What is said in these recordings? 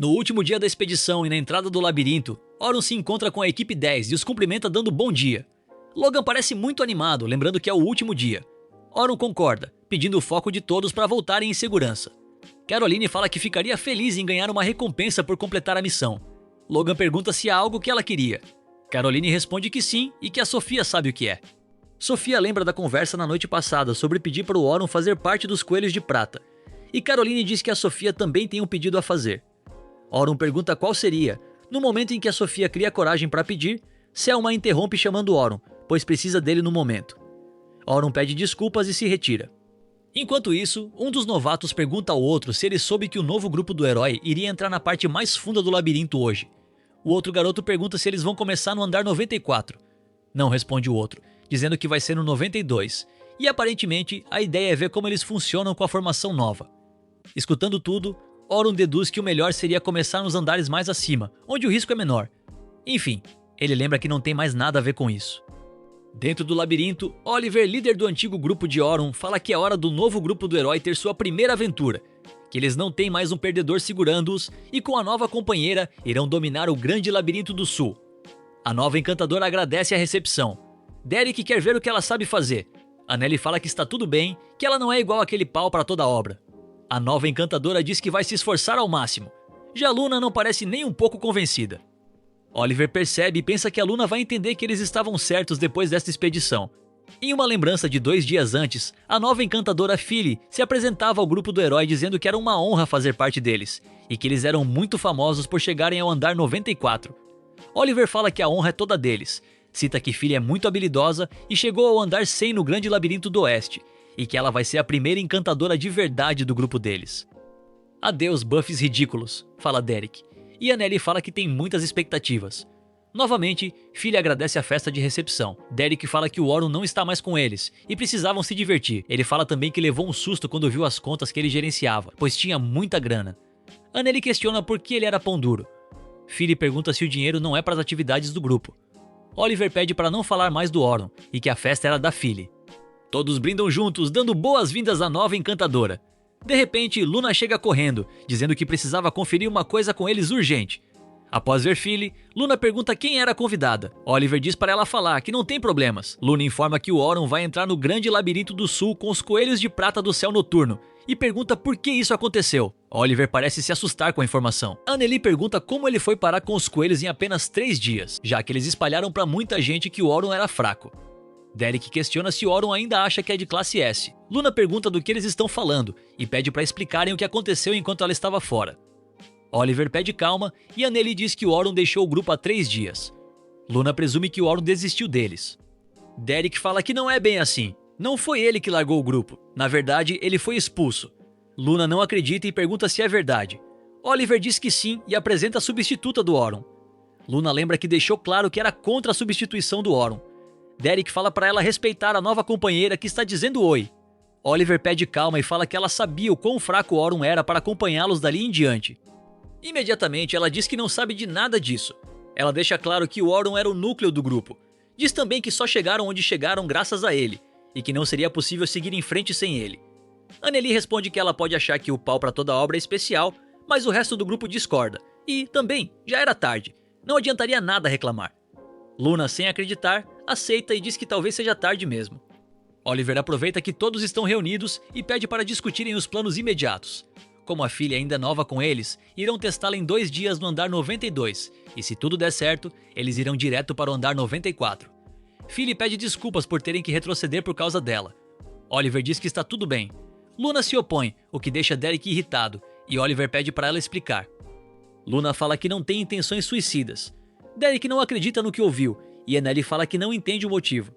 No último dia da expedição e na entrada do labirinto, Orun se encontra com a equipe 10 e os cumprimenta dando bom dia. Logan parece muito animado, lembrando que é o último dia. Orun concorda, pedindo o foco de todos para voltarem em segurança. Caroline fala que ficaria feliz em ganhar uma recompensa por completar a missão. Logan pergunta se há algo que ela queria. Caroline responde que sim e que a Sofia sabe o que é. Sofia lembra da conversa na noite passada sobre pedir para o Orun fazer parte dos Coelhos de Prata. E Caroline diz que a Sofia também tem um pedido a fazer. Orun pergunta qual seria. No momento em que a Sofia cria coragem para pedir, Selma interrompe chamando Orun, pois precisa dele no momento. Orun pede desculpas e se retira. Enquanto isso, um dos novatos pergunta ao outro se ele soube que o novo grupo do herói iria entrar na parte mais funda do labirinto hoje. O outro garoto pergunta se eles vão começar no andar 94. Não, responde o outro, dizendo que vai ser no 92. E aparentemente, a ideia é ver como eles funcionam com a formação nova. Escutando tudo, Orun deduz que o melhor seria começar nos andares mais acima, onde o risco é menor. Enfim, ele lembra que não tem mais nada a ver com isso. Dentro do labirinto, Oliver, líder do antigo grupo de Orun, fala que é hora do novo grupo do herói ter sua primeira aventura, que eles não têm mais um perdedor segurando-os e com a nova companheira irão dominar o grande labirinto do sul. A nova encantadora agradece a recepção. Derek quer ver o que ela sabe fazer. Anneli fala que está tudo bem, que ela não é igual aquele pau para toda obra. A nova encantadora diz que vai se esforçar ao máximo. Já Luna não parece nem um pouco convencida. Oliver percebe e pensa que a Luna vai entender que eles estavam certos depois desta expedição. Em uma lembrança de 2 dias antes, a nova encantadora Philly se apresentava ao grupo do herói dizendo que era uma honra fazer parte deles, e que eles eram muito famosos por chegarem ao andar 94. Oliver fala que a honra é toda deles, cita que Philly é muito habilidosa e chegou ao andar 100 no grande labirinto do oeste, e que ela vai ser a primeira encantadora de verdade do grupo deles. Adeus, buffs ridículos, fala Derek. E Anneli fala que tem muitas expectativas. Novamente, Philly agradece a festa de recepção. Derek fala que o Orun não está mais com eles e precisavam se divertir. Ele fala também que levou um susto quando viu as contas que ele gerenciava, pois tinha muita grana. Anneli questiona por que ele era pão duro. Philly pergunta se o dinheiro não é para as atividades do grupo. Oliver pede para não falar mais do Orun e que a festa era da Philly. Todos brindam juntos, dando boas-vindas à nova encantadora. De repente, Luna chega correndo, dizendo que precisava conferir uma coisa com eles urgente. Após ver Philly, Luna pergunta quem era a convidada. Oliver diz para ela falar que não tem problemas. Luna informa que o Orun vai entrar no grande labirinto do sul com os coelhos de prata do céu noturno e pergunta por que isso aconteceu. Oliver parece se assustar com a informação. Anneli pergunta como ele foi parar com os coelhos em apenas 3 dias, já que eles espalharam para muita gente que o Orun era fraco. Derek questiona se Orun ainda acha que é de classe S. Luna pergunta do que eles estão falando e pede para explicarem o que aconteceu enquanto ela estava fora. Oliver pede calma e Anneli diz que o Orun deixou o grupo há 3 dias. Luna presume que o Orun desistiu deles. Derek fala que não é bem assim. Não foi ele que largou o grupo. Na verdade, ele foi expulso. Luna não acredita e pergunta se é verdade. Oliver diz que sim e apresenta a substituta do Orun. Luna lembra que deixou claro que era contra a substituição do Orun. Derek fala para ela respeitar a nova companheira que está dizendo oi. Oliver pede calma e fala que ela sabia o quão fraco Orun era para acompanhá-los dali em diante. Imediatamente ela diz que não sabe de nada disso. Ela deixa claro que o Orun era o núcleo do grupo. Diz também que só chegaram onde chegaram graças a ele, e que não seria possível seguir em frente sem ele. Anneli responde que ela pode achar que o pau para toda obra é especial, mas o resto do grupo discorda. E, também, já era tarde. Não adiantaria nada reclamar. Luna, sem acreditar, aceita e diz que talvez seja tarde mesmo. Oliver aproveita que todos estão reunidos e pede para discutirem os planos imediatos. Como a filha ainda é nova com eles, irão testá-la em 2 dias no andar 92, e se tudo der certo, eles irão direto para o andar 94. Philly pede desculpas por terem que retroceder por causa dela. Oliver diz que está tudo bem. Luna se opõe, o que deixa Derek irritado, e Oliver pede para ela explicar. Luna fala que não tem intenções suicidas. Derek não acredita no que ouviu, e Anneli fala que não entende o motivo.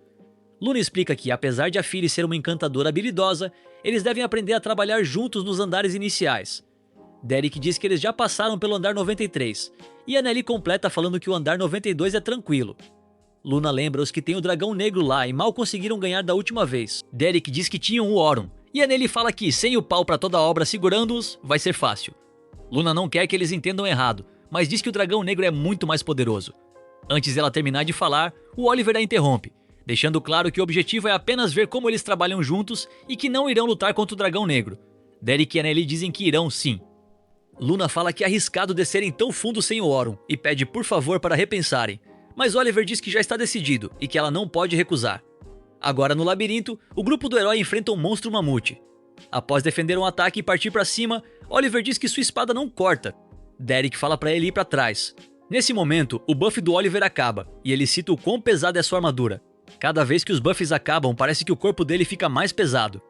Luna explica que, apesar de a Philly ser uma encantadora habilidosa, eles devem aprender a trabalhar juntos nos andares iniciais. Derek diz que eles já passaram pelo andar 93, e Anneli completa falando que o andar 92 é tranquilo. Luna lembra os que tem o dragão negro lá e mal conseguiram ganhar da última vez. Derek diz que tinham o Orun, e Anneli fala que, sem o pau para toda a obra segurando-os, vai ser fácil. Luna não quer que eles entendam errado, mas diz que o dragão negro é muito mais poderoso. Antes dela terminar de falar, o Oliver a interrompe, deixando claro que o objetivo é apenas ver como eles trabalham juntos e que não irão lutar contra o dragão negro. Derek e Anneli dizem que irão sim. Luna fala que é arriscado descerem tão fundo sem o Orun e pede por favor para repensarem, mas Oliver diz que já está decidido e que ela não pode recusar. Agora no labirinto, o grupo do herói enfrenta um monstro mamute. Após defender um ataque e partir para cima, Oliver diz que sua espada não corta. Derek fala para ele ir para trás. Nesse momento, o buff do Oliver acaba e ele cita o quão pesada é sua armadura. Cada vez que os buffs acabam, parece que o corpo dele fica mais pesado.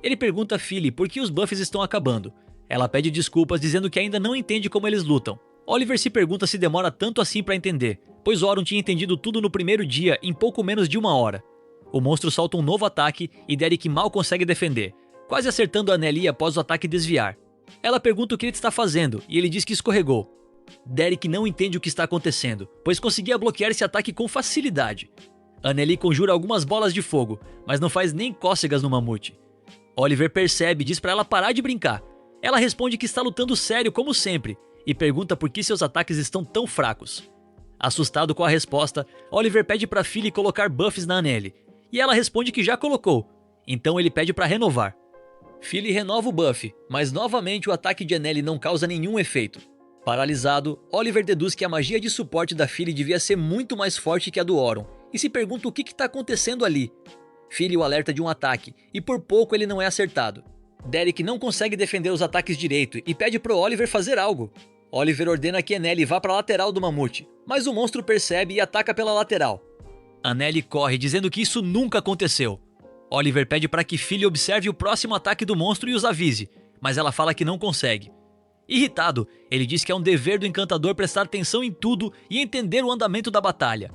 Ele pergunta a Philly por que os buffs estão acabando. Ela pede desculpas dizendo que ainda não entende como eles lutam. Oliver se pergunta se demora tanto assim para entender, pois Orun tinha entendido tudo no primeiro dia em pouco menos de 1 hora. O monstro solta um novo ataque e Derek mal consegue defender, quase acertando a Nelly após o ataque desviar. Ela pergunta o que ele está fazendo e ele diz que escorregou. Derek não entende o que está acontecendo, pois conseguia bloquear esse ataque com facilidade. A Nelly conjura algumas bolas de fogo, mas não faz nem cócegas no mamute. Oliver percebe e diz para ela parar de brincar. Ela responde que está lutando sério como sempre e pergunta por que seus ataques estão tão fracos. Assustado com a resposta, Oliver pede para Philly colocar buffs na Anneli e ela responde que já colocou, então ele pede para renovar. Philly renova o buff, mas novamente o ataque de Anneli não causa nenhum efeito. Paralisado, Oliver deduz que a magia de suporte da Philly devia ser muito mais forte que a do Orun e se pergunta o que está acontecendo ali. Philly o alerta de um ataque e por pouco ele não é acertado. Derek não consegue defender os ataques direito e pede pro Oliver fazer algo. Oliver ordena que Anneli vá para a lateral do mamute, mas o monstro percebe e ataca pela lateral. Anneli corre dizendo que isso nunca aconteceu. Oliver pede para que Philly observe o próximo ataque do monstro e os avise, mas ela fala que não consegue. Irritado, ele diz que é um dever do encantador prestar atenção em tudo e entender o andamento da batalha.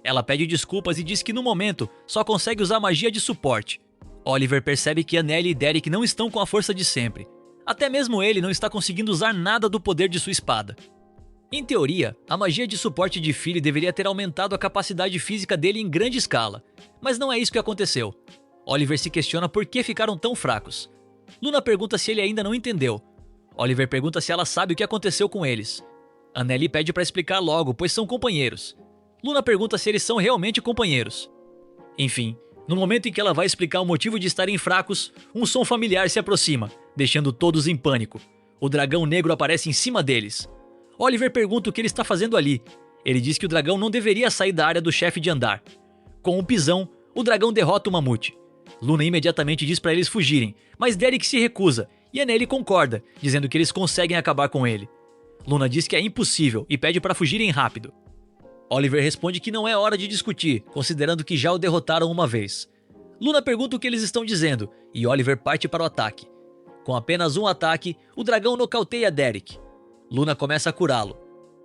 Ela pede desculpas e diz que no momento só consegue usar magia de suporte. Oliver percebe que Anneli e Derek não estão com a força de sempre. Até mesmo ele não está conseguindo usar nada do poder de sua espada. Em teoria, a magia de suporte de Philly deveria ter aumentado a capacidade física dele em grande escala, mas não é isso que aconteceu. Oliver se questiona por que ficaram tão fracos. Luna pergunta se ele ainda não entendeu. Oliver pergunta se ela sabe o que aconteceu com eles. Anneli pede para explicar logo, pois são companheiros. Luna pergunta se eles são realmente companheiros. Enfim, no momento em que ela vai explicar o motivo de estarem fracos, um som familiar se aproxima, deixando todos em pânico. O dragão negro aparece em cima deles. Oliver pergunta o que ele está fazendo ali. Ele diz que o dragão não deveria sair da área do chefe de andar. Com um pisão, o dragão derrota o mamute. Luna imediatamente diz para eles fugirem, mas Derek se recusa e Anneli concorda, dizendo que eles conseguem acabar com ele. Luna diz que é impossível e pede para fugirem rápido. Oliver responde que não é hora de discutir, considerando que já o derrotaram uma vez. Luna pergunta o que eles estão dizendo e Oliver parte para o ataque. Com apenas um ataque, o dragão nocauteia Derek. Luna começa a curá-lo.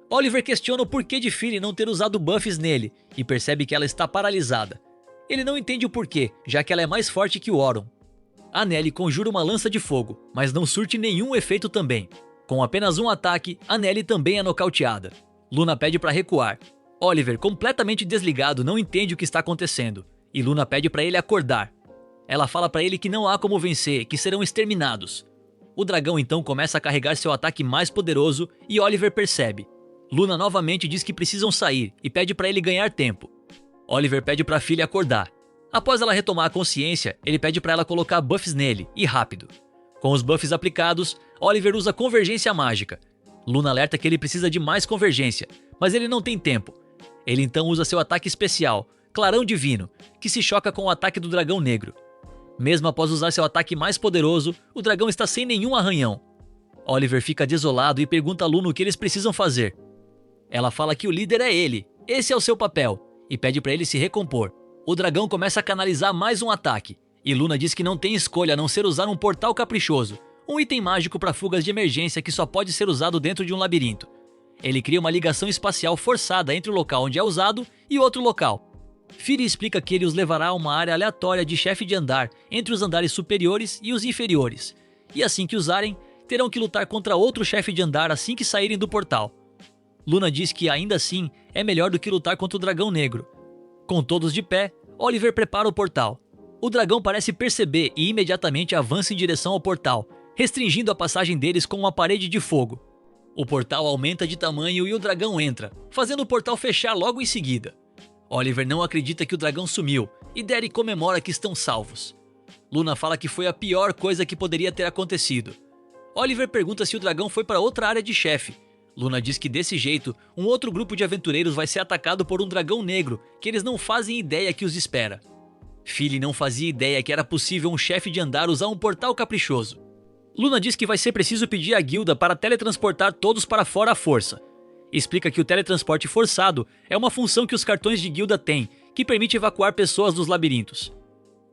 Oliver questiona o porquê de Philly não ter usado buffs nele e percebe que ela está paralisada. Ele não entende o porquê, já que ela é mais forte que o Orun. Anneli conjura uma lança de fogo, mas não surte nenhum efeito também. Com apenas um ataque, Anneli também é nocauteada. Luna pede para recuar. Oliver, completamente desligado, não entende o que está acontecendo, e Luna pede para ele acordar. Ela fala para ele que não há como vencer, que serão exterminados. O dragão então começa a carregar seu ataque mais poderoso e Oliver percebe. Luna novamente diz que precisam sair e pede para ele ganhar tempo. Oliver pede para a filha acordar. Após ela retomar a consciência, ele pede para ela colocar buffs nele, e rápido. Com os buffs aplicados, Oliver usa convergência mágica. Luna alerta que ele precisa de mais convergência, mas ele não tem tempo. Ele então usa seu ataque especial, Clarão Divino, que se choca com o ataque do dragão negro. Mesmo após usar seu ataque mais poderoso, o dragão está sem nenhum arranhão. Oliver fica desolado e pergunta a Luna o que eles precisam fazer. Ela fala que o líder é ele, esse é o seu papel, e pede para ele se recompor. O dragão começa a canalizar mais um ataque, e Luna diz que não tem escolha a não ser usar um portal caprichoso, um item mágico para fugas de emergência que só pode ser usado dentro de um labirinto. Ele cria uma ligação espacial forçada entre o local onde é usado e outro local. Philly explica que ele os levará a uma área aleatória de chefe de andar entre os andares superiores e os inferiores, e assim que usarem, terão que lutar contra outro chefe de andar assim que saírem do portal. Luna diz que ainda assim é melhor do que lutar contra o dragão negro. Com todos de pé, Oliver prepara o portal. O dragão parece perceber e imediatamente avança em direção ao portal, restringindo a passagem deles com uma parede de fogo. O portal aumenta de tamanho e o dragão entra, fazendo o portal fechar logo em seguida. Oliver não acredita que o dragão sumiu e Derek comemora que estão salvos. Luna fala que foi a pior coisa que poderia ter acontecido. Oliver pergunta se o dragão foi para outra área de chefe. Luna diz que desse jeito, um outro grupo de aventureiros vai ser atacado por um dragão negro que eles não fazem ideia que os espera. Philly não fazia ideia que era possível um chefe de andar usar um portal caprichoso. Luna diz que vai ser preciso pedir à guilda para teletransportar todos para fora à força. Explica que o teletransporte forçado é uma função que os cartões de guilda têm, que permite evacuar pessoas dos labirintos.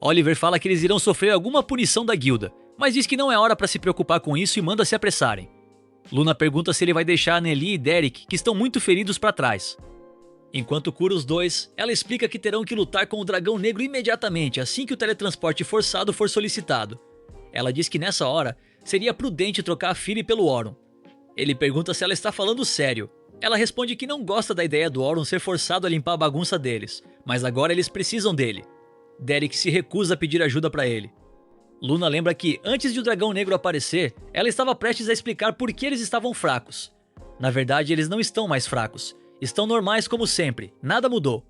Oliver fala que eles irão sofrer alguma punição da guilda, mas diz que não é hora para se preocupar com isso e manda se apressarem. Luna pergunta se ele vai deixar Nelly e Derek, que estão muito feridos, para trás. Enquanto cura os dois, ela explica que terão que lutar com o dragão negro imediatamente assim que o teletransporte forçado for solicitado. Ela diz que nessa hora seria prudente trocar a Philly pelo Auron. Ele pergunta se ela está falando sério. Ela responde que não gosta da ideia do Auron ser forçado a limpar a bagunça deles, mas agora eles precisam dele. Derek se recusa a pedir ajuda para ele. Luna lembra que, antes de o dragão negro aparecer, ela estava prestes a explicar por que eles estavam fracos. Na verdade, eles não estão mais fracos. Estão normais como sempre, nada mudou.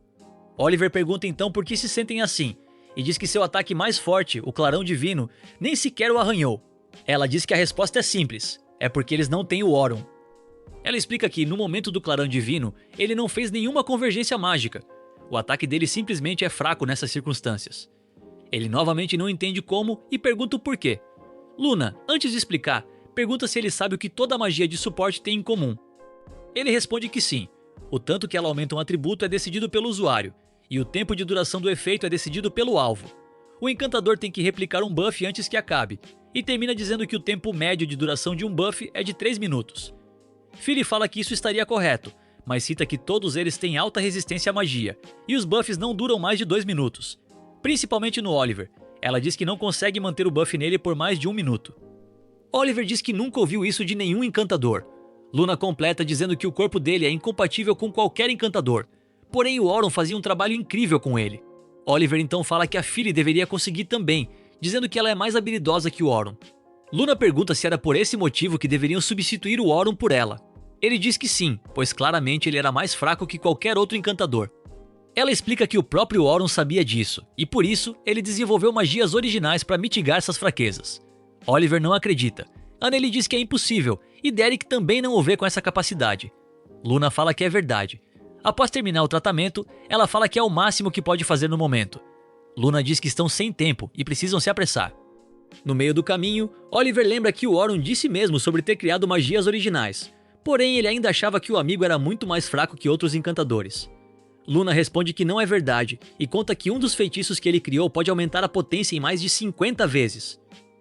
Oliver pergunta então por que se sentem assim, e diz que seu ataque mais forte, o clarão divino, nem sequer o arranhou. Ela diz que a resposta é simples, é porque eles não têm o Auron. Ela explica que, no momento do clarão divino, ele não fez nenhuma convergência mágica. O ataque dele simplesmente é fraco nessas circunstâncias. Ele novamente não entende como e pergunta o porquê. Luna, antes de explicar, pergunta se ele sabe o que toda magia de suporte tem em comum. Ele responde que sim. O tanto que ela aumenta um atributo é decidido pelo usuário, e o tempo de duração do efeito é decidido pelo alvo. O encantador tem que replicar um buff antes que acabe, e termina dizendo que o tempo médio de duração de um buff é de 3 minutos. Philly fala que isso estaria correto, mas cita que todos eles têm alta resistência à magia, e os buffs não duram mais de 2 minutos. Principalmente no Oliver. Ela diz que não consegue manter o buff nele por mais de 1 minuto. Oliver diz que nunca ouviu isso de nenhum encantador. Luna completa dizendo que o corpo dele é incompatível com qualquer encantador, porém o Auron fazia um trabalho incrível com ele. Oliver então fala que a Philly deveria conseguir também, dizendo que ela é mais habilidosa que o Auron. Luna pergunta se era por esse motivo que deveriam substituir o Auron por ela. Ele diz que sim, pois claramente ele era mais fraco que qualquer outro encantador. Ela explica que o próprio Auron sabia disso, e por isso ele desenvolveu magias originais para mitigar essas fraquezas. Oliver não acredita. Anneli diz que é impossível, e Derek também não o vê com essa capacidade. Luna fala que é verdade. Após terminar o tratamento, ela fala que é o máximo que pode fazer no momento. Luna diz que estão sem tempo e precisam se apressar. No meio do caminho, Oliver lembra que o Auron disse mesmo sobre ter criado magias originais, porém ele ainda achava que o amigo era muito mais fraco que outros encantadores. Luna responde que não é verdade e conta que um dos feitiços que ele criou pode aumentar a potência em mais de 50 vezes.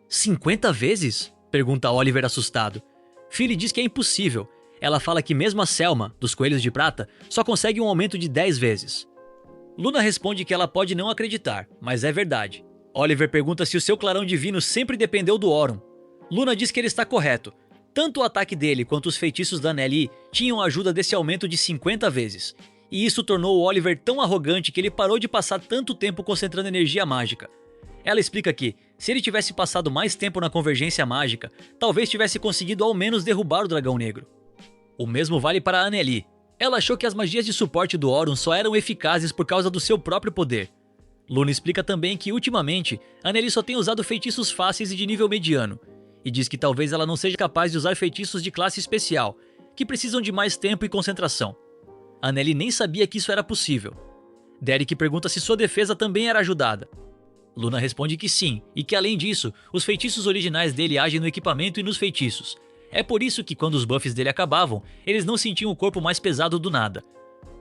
50 vezes? Pergunta Oliver assustado. Philly diz que é impossível. Ela fala que mesmo a Selma, dos Coelhos de Prata, só consegue um aumento de 10 vezes. Luna responde que ela pode não acreditar, mas é verdade. Oliver pergunta se o seu clarão divino sempre dependeu do Auron. Luna diz que ele está correto. Tanto o ataque dele quanto os feitiços da Anneli tinham a ajuda desse aumento de 50 vezes. E isso tornou o Oliver tão arrogante que ele parou de passar tanto tempo concentrando energia mágica. Ela explica que, se ele tivesse passado mais tempo na convergência mágica, talvez tivesse conseguido ao menos derrubar o dragão negro. O mesmo vale para a Anneli. Ela achou que as magias de suporte do Auron só eram eficazes por causa do seu próprio poder. Luna explica também que, ultimamente, Anneli só tem usado feitiços fáceis e de nível mediano, e diz que talvez ela não seja capaz de usar feitiços de classe especial, que precisam de mais tempo e concentração. Anneli nem sabia que isso era possível. Derek pergunta se sua defesa também era ajudada. Luna responde que sim, e que além disso, os feitiços originais dele agem no equipamento e nos feitiços. É por isso que quando os buffs dele acabavam, eles não sentiam o corpo mais pesado do nada.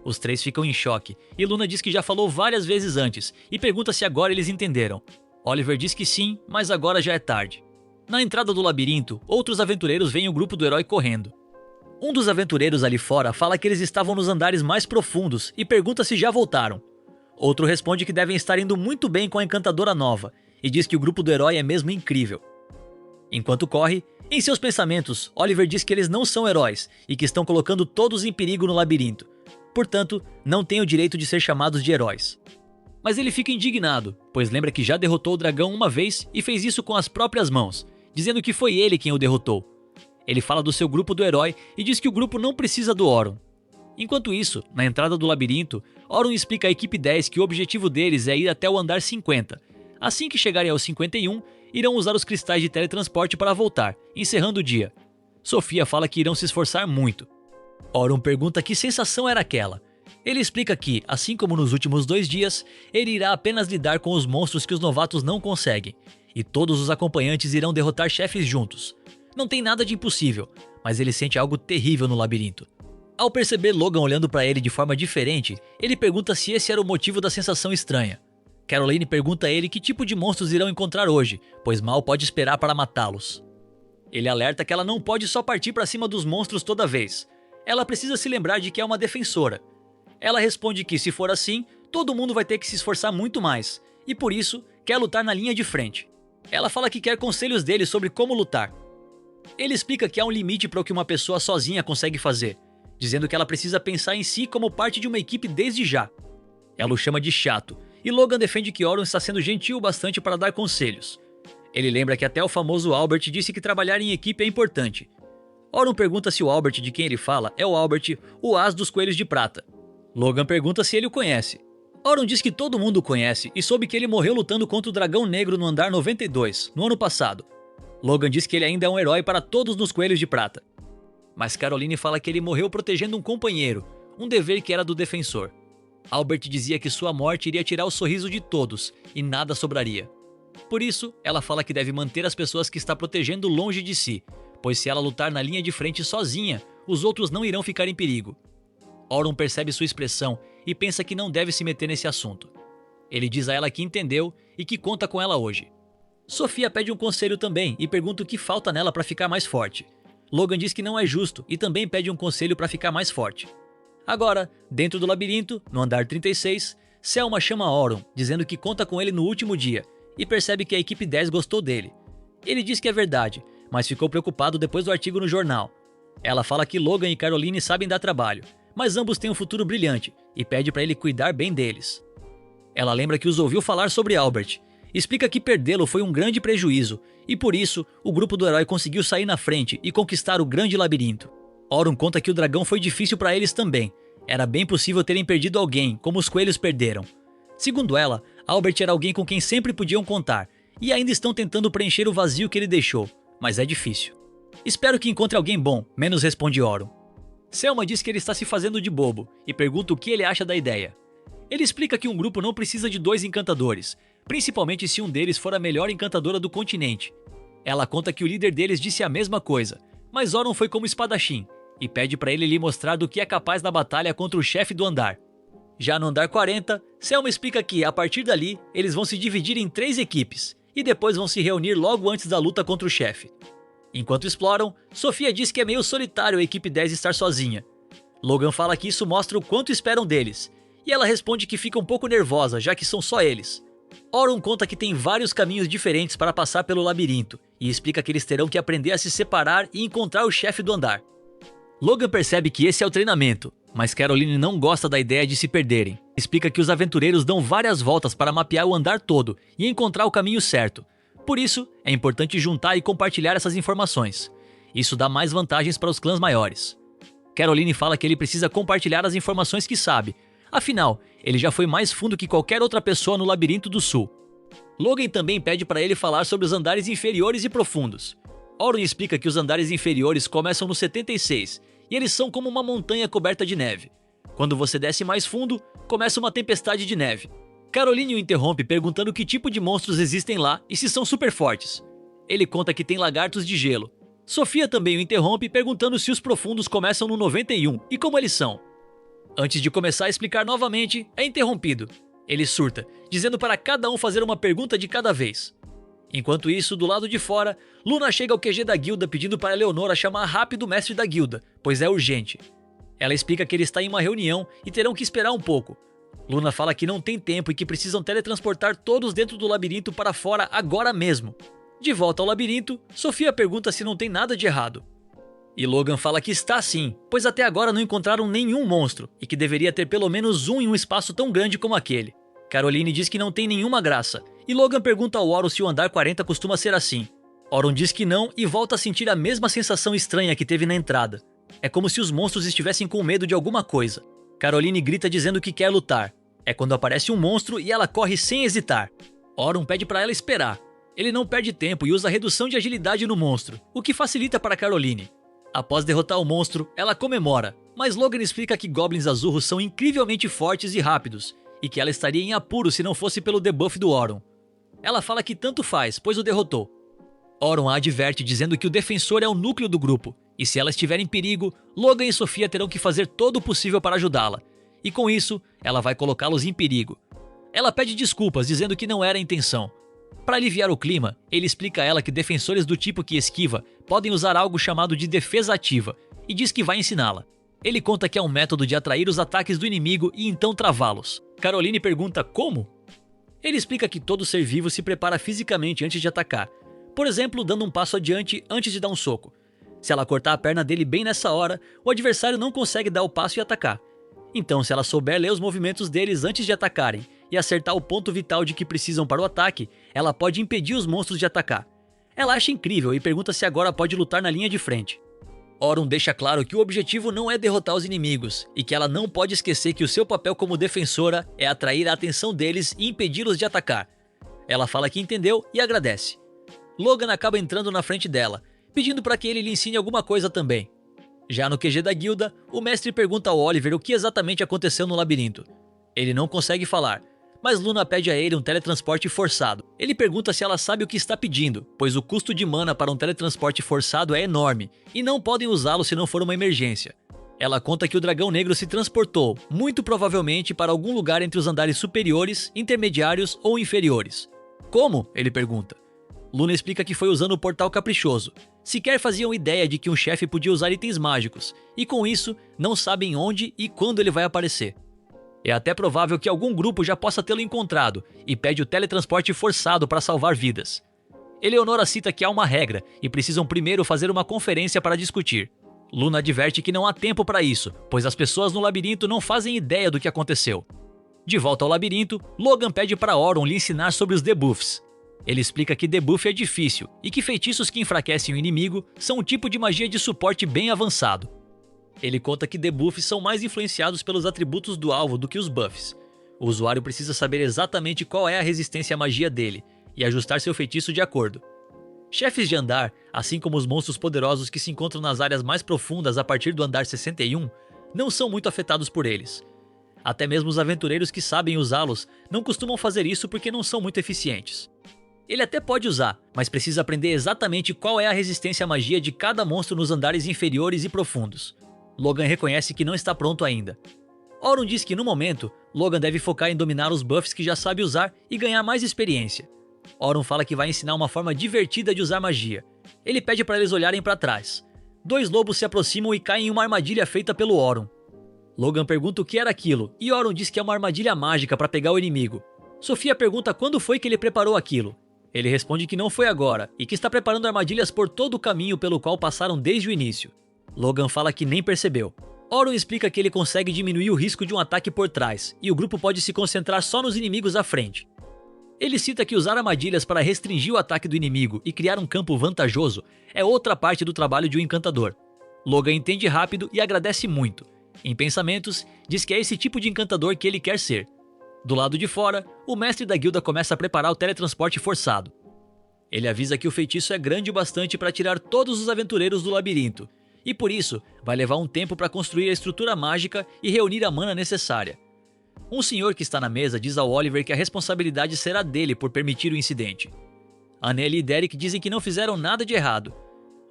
Os três ficam em choque, e Luna diz que já falou várias vezes antes, e pergunta se agora eles entenderam. Oliver diz que sim, mas agora já é tarde. Na entrada do labirinto, outros aventureiros veem o grupo do herói correndo. Um dos aventureiros ali fora fala que eles estavam nos andares mais profundos e pergunta se já voltaram. Outro responde que devem estar indo muito bem com a encantadora nova e diz que o grupo do herói é mesmo incrível. Enquanto corre, em seus pensamentos, Oliver diz que eles não são heróis e que estão colocando todos em perigo no labirinto. Portanto, não têm o direito de ser chamados de heróis. Mas ele fica indignado, pois lembra que já derrotou o dragão uma vez e fez isso com as próprias mãos, dizendo que foi ele quem o derrotou. Ele fala do seu grupo do herói e diz que o grupo não precisa do Auron. Enquanto isso, na entrada do labirinto, Auron explica à equipe 10 que o objetivo deles é ir até o andar 50. Assim que chegarem ao 51, irão usar os cristais de teletransporte para voltar, encerrando o dia. Sofia fala que irão se esforçar muito. Auron pergunta que sensação era aquela. Ele explica que, assim como nos últimos 2 dias, ele irá apenas lidar com os monstros que os novatos não conseguem, e todos os acompanhantes irão derrotar chefes juntos. Não tem nada de impossível, mas ele sente algo terrível no labirinto. Ao perceber Logan olhando para ele de forma diferente, ele pergunta se esse era o motivo da sensação estranha. Caroline pergunta a ele que tipo de monstros irão encontrar hoje, pois Mal pode esperar para matá-los. Ele alerta que ela não pode só partir para cima dos monstros toda vez. Ela precisa se lembrar de que é uma defensora. Ela responde que, se for assim, todo mundo vai ter que se esforçar muito mais, e por isso, quer lutar na linha de frente. Ela fala que quer conselhos dele sobre como lutar. Ele explica que há um limite para o que uma pessoa sozinha consegue fazer, dizendo que ela precisa pensar em si como parte de uma equipe desde já. Ela o chama de chato, e Logan defende que Auron está sendo gentil bastante para dar conselhos. Ele lembra que até o famoso Albert disse que trabalhar em equipe é importante. Auron pergunta se o Albert de quem ele fala é o Albert, o as dos coelhos de prata. Logan pergunta se ele o conhece. Auron diz que todo mundo o conhece e soube que ele morreu lutando contra o dragão negro no andar 92, no ano passado. Logan diz que ele ainda é um herói para todos nos coelhos de prata. Mas Caroline fala que ele morreu protegendo um companheiro, um dever que era do defensor. Albert dizia que sua morte iria tirar o sorriso de todos e nada sobraria. Por isso, ela fala que deve manter as pessoas que está protegendo longe de si, pois se ela lutar na linha de frente sozinha, os outros não irão ficar em perigo. Auron percebe sua expressão e pensa que não deve se meter nesse assunto. Ele diz a ela que entendeu e que conta com ela hoje. Sofia pede um conselho também e pergunta o que falta nela para ficar mais forte. Logan diz que não é justo e também pede um conselho para ficar mais forte. Agora, dentro do labirinto, no andar 36, Selma chama Auron, dizendo que conta com ele no último dia, e percebe que a equipe 10 gostou dele. Ele diz que é verdade, mas ficou preocupado depois do artigo no jornal. Ela fala que Logan e Caroline sabem dar trabalho, mas ambos têm um futuro brilhante, e pede para ele cuidar bem deles. Ela lembra que os ouviu falar sobre Albert, explica que perdê-lo foi um grande prejuízo, e por isso, o grupo do herói conseguiu sair na frente e conquistar o grande labirinto. Auron conta que o dragão foi difícil para eles também. Era bem possível terem perdido alguém, como os coelhos perderam. Segundo ela, Albert era alguém com quem sempre podiam contar, e ainda estão tentando preencher o vazio que ele deixou, mas é difícil. Espero que encontre alguém bom, menos responde Auron. Selma diz que ele está se fazendo de bobo, e pergunta o que ele acha da ideia. Ele explica que um grupo não precisa de 2 encantadores, principalmente se um deles for a melhor encantadora do continente. Ela conta que o líder deles disse a mesma coisa, mas Auron foi como espadachim, e pede para ele lhe mostrar do que é capaz na batalha contra o chefe do andar. Já no andar 40, Selma explica que, a partir dali, eles vão se dividir em 3 equipes, e depois vão se reunir logo antes da luta contra o chefe. Enquanto exploram, Sofia diz que é meio solitário a equipe 10 estar sozinha. Logan fala que isso mostra o quanto esperam deles, e ela responde que fica um pouco nervosa, já que são só eles. Auron conta que tem vários caminhos diferentes para passar pelo labirinto, e explica que eles terão que aprender a se separar e encontrar o chefe do andar. Logan percebe que esse é o treinamento, mas Caroline não gosta da ideia de se perderem. Explica que os aventureiros dão várias voltas para mapear o andar todo e encontrar o caminho certo. Por isso, é importante juntar e compartilhar essas informações. Isso dá mais vantagens para os clãs maiores. Caroline fala que ele precisa compartilhar as informações que sabe. Afinal, ele já foi mais fundo que qualquer outra pessoa no Labirinto do Sul. Logan também pede para ele falar sobre os andares inferiores e profundos. Auron explica que os andares inferiores começam no 76, e eles são como uma montanha coberta de neve. Quando você desce mais fundo, começa uma tempestade de neve. Caroline o interrompe perguntando que tipo de monstros existem lá e se são super fortes. Ele conta que tem lagartos de gelo. Sofia também o interrompe perguntando se os profundos começam no 91 e como eles são. Antes de começar a explicar novamente, é interrompido. Ele surta, dizendo para cada um fazer uma pergunta de cada vez. Enquanto isso, do lado de fora, Luna chega ao QG da guilda pedindo para Eleonora chamar rápido o mestre da guilda, pois é urgente. Ela explica que ele está em uma reunião e terão que esperar um pouco. Luna fala que não tem tempo e que precisam teletransportar todos dentro do labirinto para fora agora mesmo. De volta ao labirinto, Sofia pergunta se não tem nada de errado. E Logan fala que está sim, pois até agora não encontraram nenhum monstro e que deveria ter pelo menos um em um espaço tão grande como aquele. Caroline diz que não tem nenhuma graça, e Logan pergunta ao Auron se o andar 40 costuma ser assim. Auron diz que não e volta a sentir a mesma sensação estranha que teve na entrada. É como se os monstros estivessem com medo de alguma coisa. Caroline grita dizendo que quer lutar. É quando aparece um monstro e ela corre sem hesitar. Auron pede para ela esperar. Ele não perde tempo e usa redução de agilidade no monstro, o que facilita para Caroline. Após derrotar o monstro, ela comemora, mas Logan explica que goblins azurros são incrivelmente fortes e rápidos, e que ela estaria em apuro se não fosse pelo debuff do Auron. Ela fala que tanto faz, pois o derrotou. Auron a adverte dizendo que o defensor é o núcleo do grupo, e se ela estiver em perigo, Logan e Sophia terão que fazer todo o possível para ajudá-la, e com isso, ela vai colocá-los em perigo. Ela pede desculpas, dizendo que não era a intenção. Para aliviar o clima, ele explica a ela que defensores do tipo que esquiva podem usar algo chamado de defesa ativa, e diz que vai ensiná-la. Ele conta que é um método de atrair os ataques do inimigo e então travá-los. Caroline pergunta como? Ele explica que todo ser vivo se prepara fisicamente antes de atacar, por exemplo, dando um passo adiante antes de dar um soco. Se ela cortar a perna dele bem nessa hora, o adversário não consegue dar o passo e atacar. Então, se ela souber ler os movimentos deles antes de atacarem e acertar o ponto vital de que precisam para o ataque, ela pode impedir os monstros de atacar. Ela acha incrível e pergunta se agora pode lutar na linha de frente. Auron deixa claro que o objetivo não é derrotar os inimigos e que ela não pode esquecer que o seu papel como defensora é atrair a atenção deles e impedi-los de atacar. Ela fala que entendeu e agradece. Logan acaba entrando na frente dela, pedindo para que ele lhe ensine alguma coisa também. Já no QG da guilda, o mestre pergunta ao Oliver o que exatamente aconteceu no labirinto. Ele não consegue falar, mas Luna pede a ele um teletransporte forçado. Ele pergunta se ela sabe o que está pedindo, pois o custo de mana para um teletransporte forçado é enorme, e não podem usá-lo se não for uma emergência. Ela conta que o dragão negro se transportou, muito provavelmente para algum lugar entre os andares superiores, intermediários ou inferiores. Como? Ele pergunta. Luna explica que foi usando o portal caprichoso. Sequer faziam ideia de que um chefe podia usar itens mágicos, e com isso, não sabem onde e quando ele vai aparecer. É até provável que algum grupo já possa tê-lo encontrado, e pede o teletransporte forçado para salvar vidas. Eleonora cita que há uma regra, e precisam primeiro fazer uma conferência para discutir. Luna adverte que não há tempo para isso, pois as pessoas no labirinto não fazem ideia do que aconteceu. De volta ao labirinto, Logan pede para Auron lhe ensinar sobre os debuffs. Ele explica que debuff é difícil e que feitiços que enfraquecem o inimigo são um tipo de magia de suporte bem avançado. Ele conta que debuffs são mais influenciados pelos atributos do alvo do que os buffs. O usuário precisa saber exatamente qual é a resistência à magia dele e ajustar seu feitiço de acordo. Chefes de andar, assim como os monstros poderosos que se encontram nas áreas mais profundas a partir do andar 61, não são muito afetados por eles. Até mesmo os aventureiros que sabem usá-los não costumam fazer isso porque não são muito eficientes. Ele até pode usar, mas precisa aprender exatamente qual é a resistência à magia de cada monstro nos andares inferiores e profundos. Logan reconhece que não está pronto ainda. Auron diz que no momento, Logan deve focar em dominar os buffs que já sabe usar e ganhar mais experiência. Auron fala que vai ensinar uma forma divertida de usar magia. Ele pede para eles olharem para trás. Dois lobos se aproximam e caem em uma armadilha feita pelo Auron. Logan pergunta o que era aquilo, e Auron diz que é uma armadilha mágica para pegar o inimigo. Sophia pergunta quando foi que ele preparou aquilo. Ele responde que não foi agora, e que está preparando armadilhas por todo o caminho pelo qual passaram desde o início. Logan fala que nem percebeu. Auron explica que ele consegue diminuir o risco de um ataque por trás, e o grupo pode se concentrar só nos inimigos à frente. Ele cita que usar armadilhas para restringir o ataque do inimigo e criar um campo vantajoso é outra parte do trabalho de um encantador. Logan entende rápido e agradece muito. Em pensamentos, diz que é esse tipo de encantador que ele quer ser. Do lado de fora, o mestre da guilda começa a preparar o teletransporte forçado. Ele avisa que o feitiço é grande o bastante para tirar todos os aventureiros do labirinto, e por isso vai levar um tempo para construir a estrutura mágica e reunir a mana necessária. Um senhor que está na mesa diz ao Oliver que a responsabilidade será dele por permitir o incidente. Anneli e Derek dizem que não fizeram nada de errado.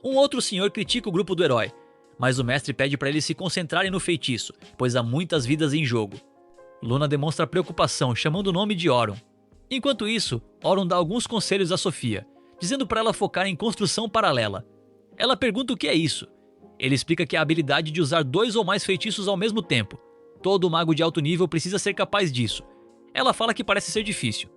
Um outro senhor critica o grupo do herói, mas o mestre pede para eles se concentrarem no feitiço, pois há muitas vidas em jogo. Luna demonstra preocupação, chamando o nome de Auron. Enquanto isso, Auron dá alguns conselhos a Sophia, dizendo para ela focar em construção paralela. Ela pergunta o que é isso. Ele explica que é a habilidade de usar 2 ou mais feitiços ao mesmo tempo. Todo mago de alto nível precisa ser capaz disso. Ela fala que parece ser difícil.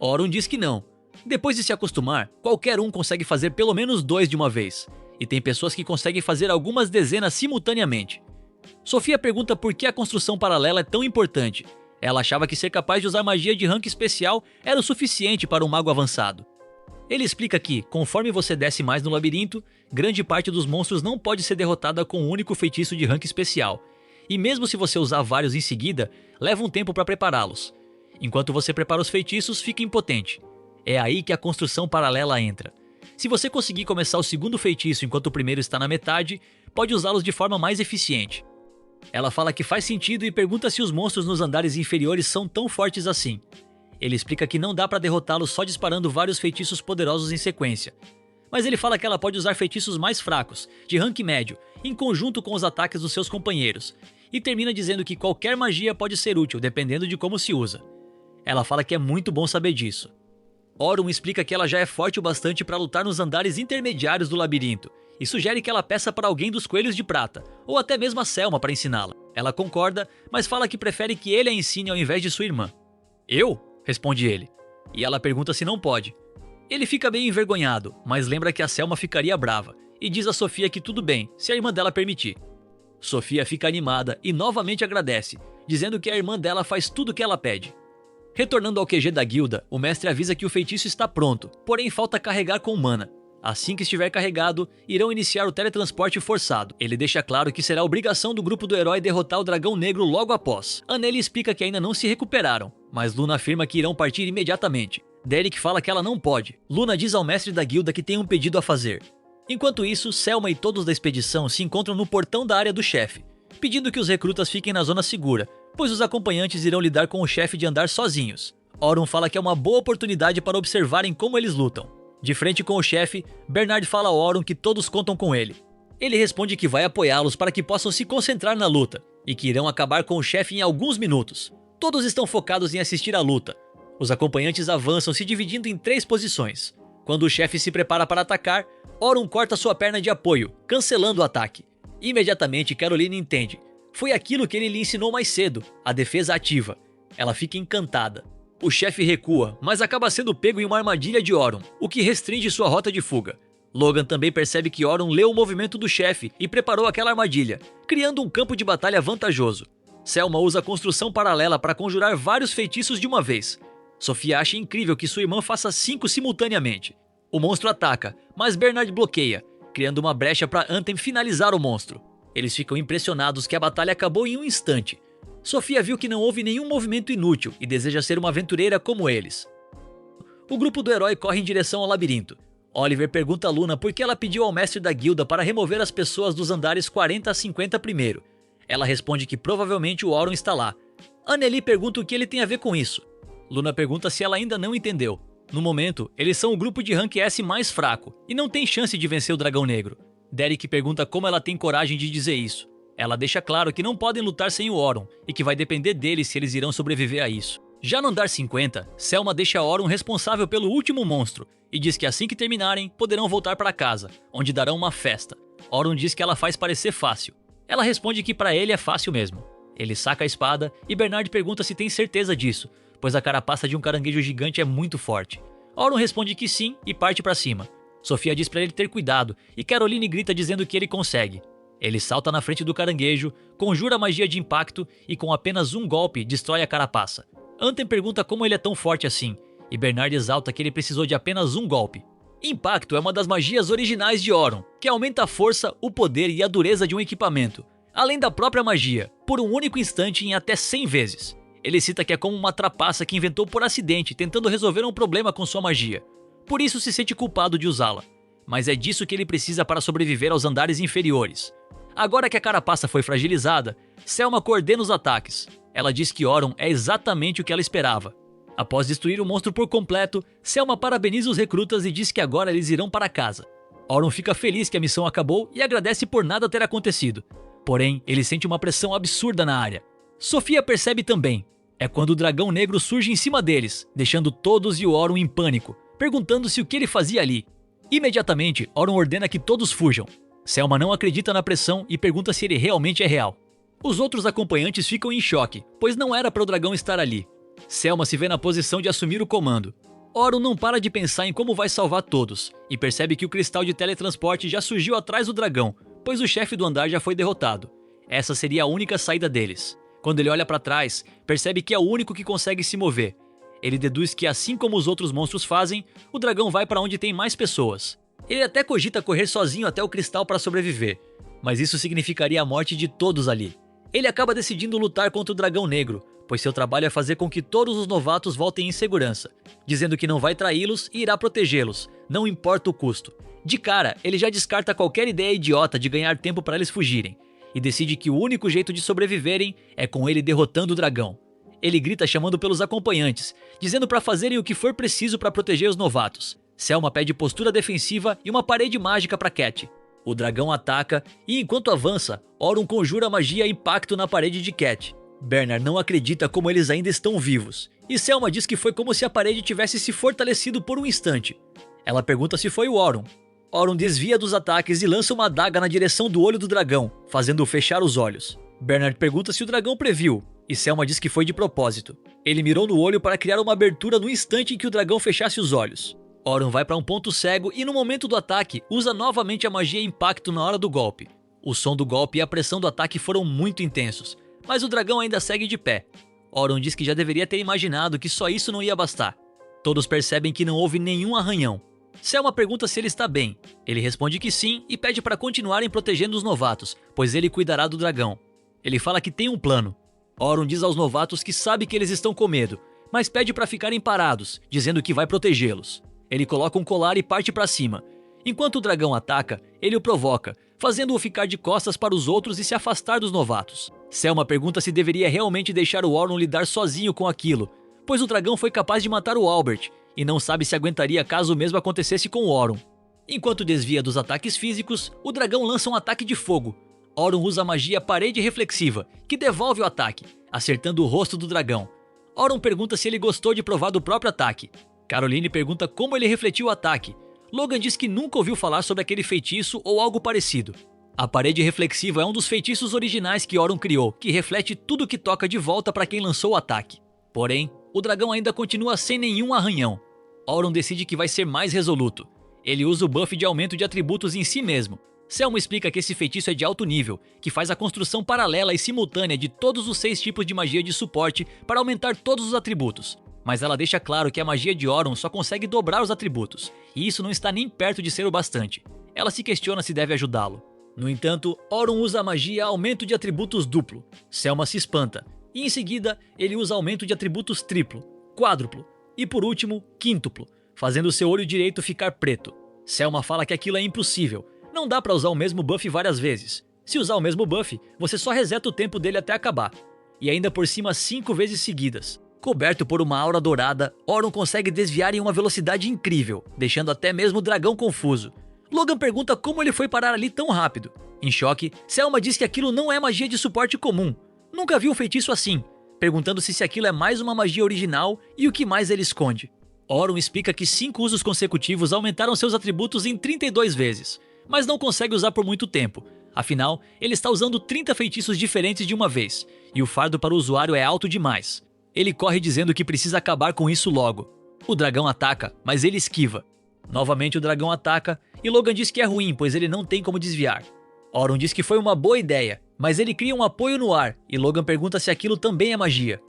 Auron diz que não. Depois de se acostumar, qualquer um consegue fazer pelo menos 2 de uma vez. E tem pessoas que conseguem fazer algumas dezenas simultaneamente. Sophia pergunta por que a construção paralela é tão importante. Ela achava que ser capaz de usar magia de rank especial era o suficiente para um mago avançado. Ele explica que, conforme você desce mais no labirinto, grande parte dos monstros não pode ser derrotada com um único feitiço de rank especial. E mesmo se você usar vários em seguida, leva um tempo para prepará-los. Enquanto você prepara os feitiços, fica impotente. É aí que a construção paralela entra. Se você conseguir começar o segundo feitiço enquanto o primeiro está na metade, pode usá-los de forma mais eficiente. Ela fala que faz sentido e pergunta se os monstros nos andares inferiores são tão fortes assim. Ele explica que não dá para derrotá-los só disparando vários feitiços poderosos em sequência. Mas ele fala que ela pode usar feitiços mais fracos, de rank médio, em conjunto com os ataques dos seus companheiros, e termina dizendo que qualquer magia pode ser útil, dependendo de como se usa. Ela fala que é muito bom saber disso. Auron explica que ela já é forte o bastante para lutar nos andares intermediários do labirinto, e sugere que ela peça para alguém dos Coelhos de Prata, ou até mesmo a Selma para ensiná-la. Ela concorda, mas fala que prefere que ele a ensine ao invés de sua irmã. Eu? Responde ele. E ela pergunta se não pode. Ele fica meio envergonhado, mas lembra que a Selma ficaria brava, e diz a Sofia que tudo bem, se a irmã dela permitir. Sofia fica animada e novamente agradece, dizendo que a irmã dela faz tudo o que ela pede. Retornando ao QG da guilda, o mestre avisa que o feitiço está pronto, porém falta carregar com mana. Assim que estiver carregado, irão iniciar o teletransporte forçado. Ele deixa claro que será obrigação do grupo do herói derrotar o dragão negro logo após. Anneli explica que ainda não se recuperaram, mas Luna afirma que irão partir imediatamente. Derek fala que ela não pode. Luna diz ao mestre da guilda que tem um pedido a fazer. Enquanto isso, Selma e todos da expedição se encontram no portão da área do chefe, pedindo que os recrutas fiquem na zona segura, pois os acompanhantes irão lidar com o chefe de andar sozinhos. Auron fala que é uma boa oportunidade para observarem como eles lutam. De frente com o chefe, Bernard fala ao Auron que todos contam com ele. Ele responde que vai apoiá-los para que possam se concentrar na luta, e que irão acabar com o chefe em alguns minutos. Todos estão focados em assistir à luta. Os acompanhantes avançam se dividindo em 3 posições. Quando o chefe se prepara para atacar, Auron corta sua perna de apoio, cancelando o ataque. Imediatamente Caroline entende. Foi aquilo que ele lhe ensinou mais cedo, a defesa ativa. Ela fica encantada. O chefe recua, mas acaba sendo pego em uma armadilha de Auron, o que restringe sua rota de fuga. Logan também percebe que Auron leu o movimento do chefe e preparou aquela armadilha, criando um campo de batalha vantajoso. Selma usa a construção paralela para conjurar vários feitiços de uma vez. Sofia acha incrível que sua irmã faça 5 simultaneamente. O monstro ataca, mas Bernard bloqueia, criando uma brecha para Anthem finalizar o monstro. Eles ficam impressionados que a batalha acabou em um instante. Sofia viu que não houve nenhum movimento inútil e deseja ser uma aventureira como eles. O grupo do herói corre em direção ao labirinto. Oliver pergunta a Luna por que ela pediu ao mestre da guilda para remover as pessoas dos andares 40 a 50 primeiro. Ela responde que provavelmente o Auron está lá. Anneli pergunta o que ele tem a ver com isso. Luna pergunta se ela ainda não entendeu. No momento, eles são o grupo de rank S mais fraco e não tem chance de vencer o dragão negro. Derek pergunta como ela tem coragem de dizer isso. Ela deixa claro que não podem lutar sem o Auron e que vai depender deles se eles irão sobreviver a isso. Já no andar 50, Selma deixa Auron responsável pelo último monstro e diz que assim que terminarem, poderão voltar para casa, onde darão uma festa. Auron diz que ela faz parecer fácil. Ela responde que para ele é fácil mesmo. Ele saca a espada e Bernard pergunta se tem certeza disso, pois a carapaça de um caranguejo gigante é muito forte. Auron responde que sim e parte para cima. Sofia diz para ele ter cuidado e Caroline grita dizendo que ele consegue. Ele salta na frente do caranguejo, conjura a magia de impacto e com apenas um golpe destrói a carapaça. Anthem pergunta como ele é tão forte assim, e Bernard exalta que ele precisou de apenas um golpe. Impacto é uma das magias originais de Auron, que aumenta a força, o poder e a dureza de um equipamento, além da própria magia, por um único instante em até 100 vezes. Ele cita que é como uma trapaça que inventou por acidente, tentando resolver um problema com sua magia. Por isso se sente culpado de usá-la. Mas é disso que ele precisa para sobreviver aos andares inferiores. Agora que a carapaça foi fragilizada, Selma coordena os ataques. Ela diz que Auron é exatamente o que ela esperava. Após destruir o monstro por completo, Selma parabeniza os recrutas e diz que agora eles irão para casa. Auron fica feliz que a missão acabou e agradece por nada ter acontecido. Porém, ele sente uma pressão absurda na área. Sofia percebe também. É quando o dragão negro surge em cima deles, deixando todos e o Auron em pânico, perguntando-se o que ele fazia ali. Imediatamente, Auron ordena que todos fujam. Selma não acredita na pressão e pergunta se ele realmente é real. Os outros acompanhantes ficam em choque, pois não era para o dragão estar ali. Selma se vê na posição de assumir o comando. Auron não para de pensar em como vai salvar todos, e percebe que o cristal de teletransporte já surgiu atrás do dragão, pois o chefe do andar já foi derrotado. Essa seria a única saída deles. Quando ele olha para trás, percebe que é o único que consegue se mover. Ele deduz que, assim como os outros monstros fazem, o dragão vai para onde tem mais pessoas. Ele até cogita correr sozinho até o cristal para sobreviver, mas isso significaria a morte de todos ali. Ele acaba decidindo lutar contra o dragão negro, pois seu trabalho é fazer com que todos os novatos voltem em segurança, dizendo que não vai traí-los e irá protegê-los, não importa o custo. De cara, ele já descarta qualquer ideia idiota de ganhar tempo para eles fugirem, e decide que o único jeito de sobreviverem é com ele derrotando o dragão. Ele grita chamando pelos acompanhantes, dizendo para fazerem o que for preciso para proteger os novatos. Selma pede postura defensiva e uma parede mágica para Cat. O dragão ataca e enquanto avança, Auron conjura magia impacto na parede de Cat. Bernard não acredita como eles ainda estão vivos, e Selma diz que foi como se a parede tivesse se fortalecido por um instante. Ela pergunta se foi o Auron. Auron desvia dos ataques e lança uma adaga na direção do olho do dragão, fazendo-o fechar os olhos. Bernard pergunta se o dragão previu, e Selma diz que foi de propósito. Ele mirou no olho para criar uma abertura no instante em que o dragão fechasse os olhos. Auron vai para um ponto cego e no momento do ataque usa novamente a magia impacto na hora do golpe. O som do golpe e a pressão do ataque foram muito intensos, mas o dragão ainda segue de pé. Auron diz que já deveria ter imaginado que só isso não ia bastar. Todos percebem que não houve nenhum arranhão. Selma pergunta se ele está bem. Ele responde que sim e pede para continuarem protegendo os novatos, pois ele cuidará do dragão. Ele fala que tem um plano. Auron diz aos novatos que sabe que eles estão com medo, mas pede para ficarem parados, dizendo que vai protegê-los. Ele coloca um colar e parte para cima. Enquanto o dragão ataca, ele o provoca, fazendo-o ficar de costas para os outros e se afastar dos novatos. Selma pergunta se deveria realmente deixar o Auron lidar sozinho com aquilo, pois o dragão foi capaz de matar o Albert, e não sabe se aguentaria caso o mesmo acontecesse com o Auron. Enquanto desvia dos ataques físicos, o dragão lança um ataque de fogo. Auron usa a magia parede reflexiva, que devolve o ataque, acertando o rosto do dragão. Auron pergunta se ele gostou de provar do próprio ataque. Caroline pergunta como ele refletiu o ataque. Logan diz que nunca ouviu falar sobre aquele feitiço ou algo parecido. A parede reflexiva é um dos feitiços originais que Auron criou, que reflete tudo que toca de volta para quem lançou o ataque. Porém, o dragão ainda continua sem nenhum arranhão. Auron decide que vai ser mais resoluto. Ele usa o buff de aumento de atributos em si mesmo. Selma explica que esse feitiço é de alto nível, que faz a construção paralela e simultânea de todos os 6 tipos de magia de suporte para aumentar todos os atributos. Mas ela deixa claro que a magia de Auron só consegue dobrar os atributos, e isso não está nem perto de ser o bastante. Ela se questiona se deve ajudá-lo. No entanto, Auron usa a magia aumento de atributos duplo. Selma se espanta, e em seguida ele usa aumento de atributos triplo, quádruplo e por último, quíntuplo, fazendo seu olho direito ficar preto. Selma fala que aquilo é impossível, não dá pra usar o mesmo buff várias vezes. Se usar o mesmo buff, você só reseta o tempo dele até acabar. E ainda por cima 5 vezes seguidas. Coberto por uma aura dourada, Auron consegue desviar em uma velocidade incrível, deixando até mesmo o dragão confuso. Logan pergunta como ele foi parar ali tão rápido. Em choque, Selma diz que aquilo não é magia de suporte comum. Nunca viu um feitiço assim, perguntando-se se aquilo é mais uma magia original e o que mais ele esconde. Auron explica que 5 usos consecutivos aumentaram seus atributos em 32 vezes, mas não consegue usar por muito tempo. Afinal, ele está usando 30 feitiços diferentes de uma vez, e o fardo para o usuário é alto demais. Ele corre dizendo que precisa acabar com isso logo. O dragão ataca, mas ele esquiva. Novamente o dragão ataca, e Logan diz que é ruim, pois ele não tem como desviar. Auron diz que foi uma boa ideia, mas ele cria um apoio no ar, e Logan pergunta se aquilo também é magia.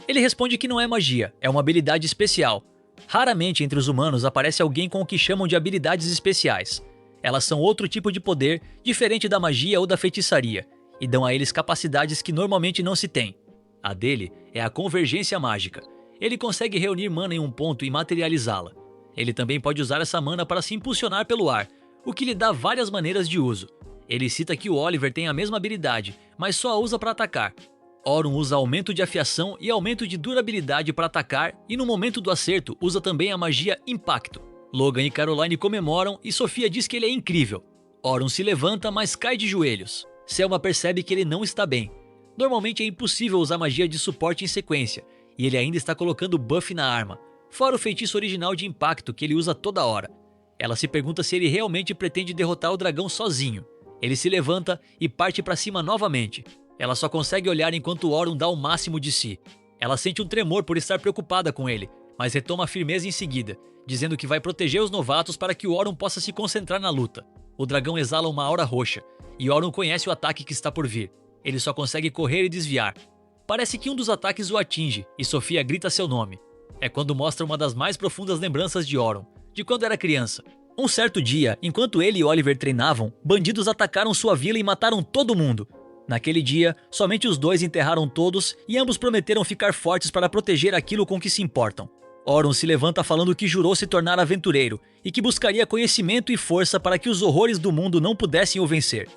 Ele responde que não é magia, é uma habilidade especial. Raramente entre os humanos aparece alguém com o que chamam de habilidades especiais. Elas são outro tipo de poder, diferente da magia ou da feitiçaria, e dão a eles capacidades que normalmente não se tem. A dele é a convergência mágica. Ele consegue reunir mana em um ponto e materializá-la. Ele também pode usar essa mana para se impulsionar pelo ar, o que lhe dá várias maneiras de uso. Ele cita que o Oliver tem a mesma habilidade, mas só a usa para atacar. Auron usa aumento de afiação e aumento de durabilidade para atacar e no momento do acerto usa também a magia Impacto. Logan e Caroline comemoram e Sofia diz que ele é incrível. Auron se levanta, mas cai de joelhos. Selma percebe que ele não está bem. Normalmente é impossível usar magia de suporte em sequência, e ele ainda está colocando buff na arma, fora o feitiço original de impacto que ele usa toda hora. Ela se pergunta se ele realmente pretende derrotar o dragão sozinho. Ele se levanta e parte para cima novamente. Ela só consegue olhar enquanto Auron dá o máximo de si. Ela sente um tremor por estar preocupada com ele, mas retoma a firmeza em seguida, dizendo que vai proteger os novatos para que o Auron possa se concentrar na luta. O dragão exala uma aura roxa, e Auron conhece o ataque que está por vir. Ele só consegue correr e desviar. Parece que um dos ataques o atinge, e Sofia grita seu nome. É quando mostra uma das mais profundas lembranças de Auron, de quando era criança. Um certo dia, enquanto ele e Oliver treinavam, bandidos atacaram sua vila e mataram todo mundo. Naquele dia, somente os dois enterraram todos e ambos prometeram ficar fortes para proteger aquilo com que se importam. Auron se levanta falando que jurou se tornar aventureiro e que buscaria conhecimento e força para que os horrores do mundo não pudessem o vencer.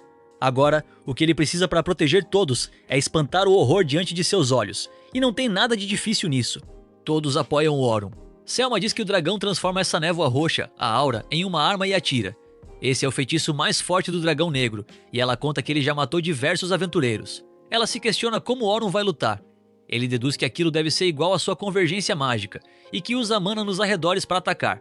Agora, o que ele precisa para proteger todos é espantar o horror diante de seus olhos, e não tem nada de difícil nisso. Todos apoiam o Auron. Selma diz que o dragão transforma essa névoa roxa, a aura, em uma arma e atira. Esse é o feitiço mais forte do dragão negro, e ela conta que ele já matou diversos aventureiros. Ela se questiona como Auron vai lutar. Ele deduz que aquilo deve ser igual à sua convergência mágica, e que usa a mana nos arredores para atacar.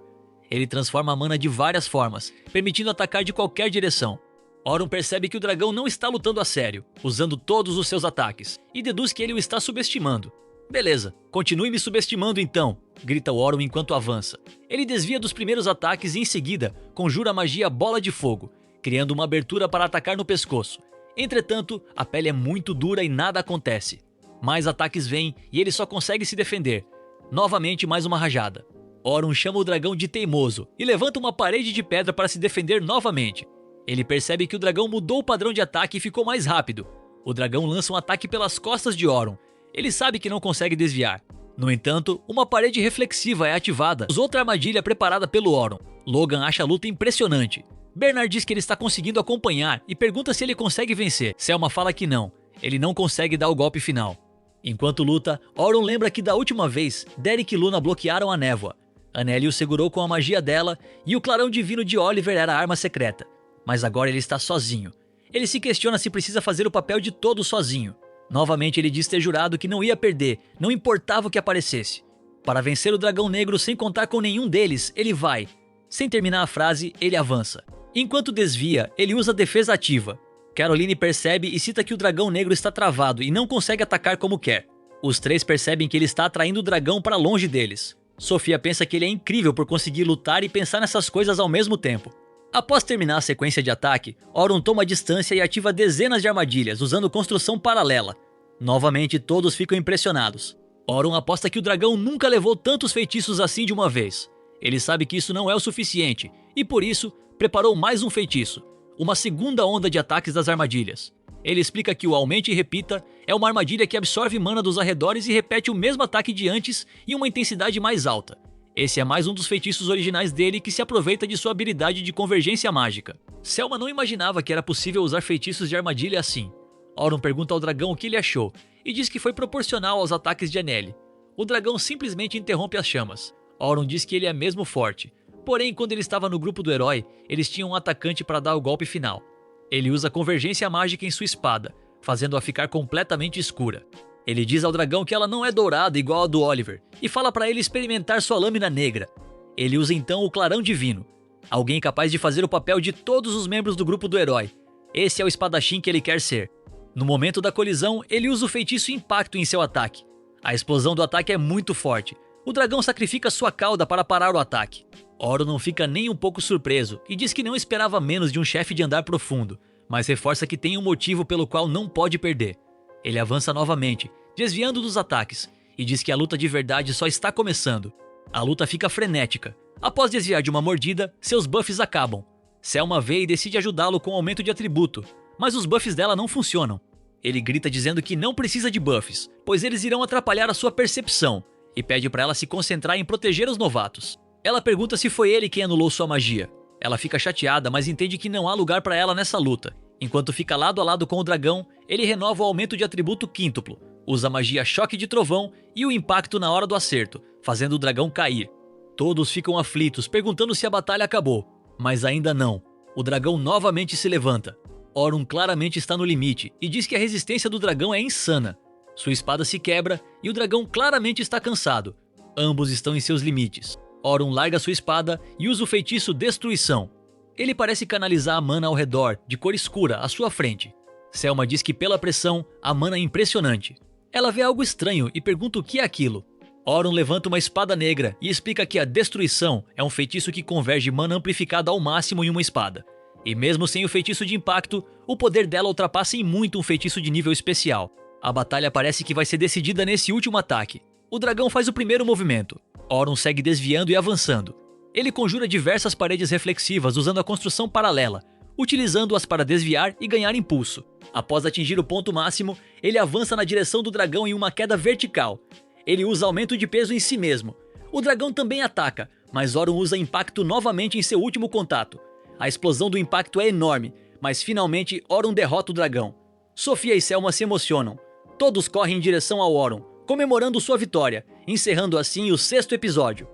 Ele transforma a mana de várias formas, permitindo atacar de qualquer direção. Auron percebe que o dragão não está lutando a sério, usando todos os seus ataques, e deduz que ele o está subestimando. Beleza, continue me subestimando então, grita o Auron enquanto avança. Ele desvia dos primeiros ataques e em seguida conjura a magia Bola de Fogo, criando uma abertura para atacar no pescoço. Entretanto, a pele é muito dura e nada acontece. Mais ataques vêm e ele só consegue se defender. Novamente mais uma rajada. Auron chama o dragão de teimoso e levanta uma parede de pedra para se defender novamente. Ele percebe que o dragão mudou o padrão de ataque e ficou mais rápido. O dragão lança um ataque pelas costas de Auron. Ele sabe que não consegue desviar. No entanto, uma parede reflexiva é ativada. Usa outra armadilha preparada pelo Auron. Logan acha a luta impressionante. Bernard diz que ele está conseguindo acompanhar e pergunta se ele consegue vencer. Selma fala que não. Ele não consegue dar o golpe final. Enquanto luta, Auron lembra que da última vez, Derek e Luna bloquearam a névoa. Anneli o segurou com a magia dela e o clarão divino de Oliver era a arma secreta. Mas agora ele está sozinho. Ele se questiona se precisa fazer o papel de todo sozinho. Novamente ele diz ter jurado que não ia perder, não importava o que aparecesse. Para vencer o dragão negro sem contar com nenhum deles, ele vai. Sem terminar a frase, ele avança. Enquanto desvia, ele usa a defesa ativa. Caroline percebe e cita que o dragão negro está travado e não consegue atacar como quer. Os três percebem que ele está atraindo o dragão para longe deles. Sofia pensa que ele é incrível por conseguir lutar e pensar nessas coisas ao mesmo tempo. Após terminar a sequência de ataque, Auron toma distância e ativa dezenas de armadilhas usando construção paralela. Novamente todos ficam impressionados. Auron aposta que o dragão nunca levou tantos feitiços assim de uma vez. Ele sabe que isso não é o suficiente e por isso preparou mais um feitiço, uma segunda onda de ataques das armadilhas. Ele explica que o Aumente e Repita é uma armadilha que absorve mana dos arredores e repete o mesmo ataque de antes em uma intensidade mais alta. Esse é mais um dos feitiços originais dele que se aproveita de sua habilidade de convergência mágica. Selma não imaginava que era possível usar feitiços de armadilha assim. Auron pergunta ao dragão o que ele achou e diz que foi proporcional aos ataques de Anneli. O dragão simplesmente interrompe as chamas. Auron diz que ele é mesmo forte, porém quando ele estava no grupo do herói, eles tinham um atacante para dar o golpe final. Ele usa convergência mágica em sua espada, fazendo-a ficar completamente escura. Ele diz ao dragão que ela não é dourada igual a do Oliver e fala para ele experimentar sua lâmina negra. Ele usa então o clarão divino, alguém capaz de fazer o papel de todos os membros do grupo do herói. Esse é o espadachim que ele quer ser. No momento da colisão, ele usa o feitiço Impacto em seu ataque. A explosão do ataque é muito forte. O dragão sacrifica sua cauda para parar o ataque. Auron não fica nem um pouco surpreso e diz que não esperava menos de um chefe de andar profundo, mas reforça que tem um motivo pelo qual não pode perder. Ele avança novamente, desviando dos ataques, e diz que a luta de verdade só está começando. A luta fica frenética. Após desviar de uma mordida, seus buffs acabam. Selma vê e decide ajudá-lo com aumento de atributo, mas os buffs dela não funcionam. Ele grita dizendo que não precisa de buffs, pois eles irão atrapalhar a sua percepção, e pede para ela se concentrar em proteger os novatos. Ela pergunta se foi ele quem anulou sua magia. Ela fica chateada, mas entende que não há lugar para ela nessa luta. Enquanto fica lado a lado com o dragão, ele renova o aumento de atributo quíntuplo, usa a magia Choque de Trovão e o impacto na hora do acerto, fazendo o dragão cair. Todos ficam aflitos, perguntando se a batalha acabou, mas ainda não. O dragão novamente se levanta. Auron claramente está no limite e diz que a resistência do dragão é insana. Sua espada se quebra e o dragão claramente está cansado. Ambos estão em seus limites. Auron larga sua espada e usa o feitiço Destruição. Ele parece canalizar a mana ao redor, de cor escura, à sua frente. Selma diz que pela pressão, a mana é impressionante. Ela vê algo estranho e pergunta o que é aquilo. Auron levanta uma espada negra e explica que a Destruição é um feitiço que converge mana amplificada ao máximo em uma espada. E mesmo sem o feitiço de impacto, o poder dela ultrapassa em muito um feitiço de nível especial. A batalha parece que vai ser decidida nesse último ataque. O dragão faz o primeiro movimento. Auron segue desviando e avançando. Ele conjura diversas paredes reflexivas usando a construção paralela. utilizando-as para desviar e ganhar impulso. Após atingir o ponto máximo, ele avança na direção do dragão em uma queda vertical. Ele usa aumento de peso em si mesmo. O dragão também ataca, mas Auron usa impacto novamente em seu último contato. A explosão do impacto é enorme, mas finalmente Auron derrota o dragão. Sofia e Selma se emocionam. Todos correm em direção ao Auron, comemorando sua vitória, encerrando assim o 6º episódio.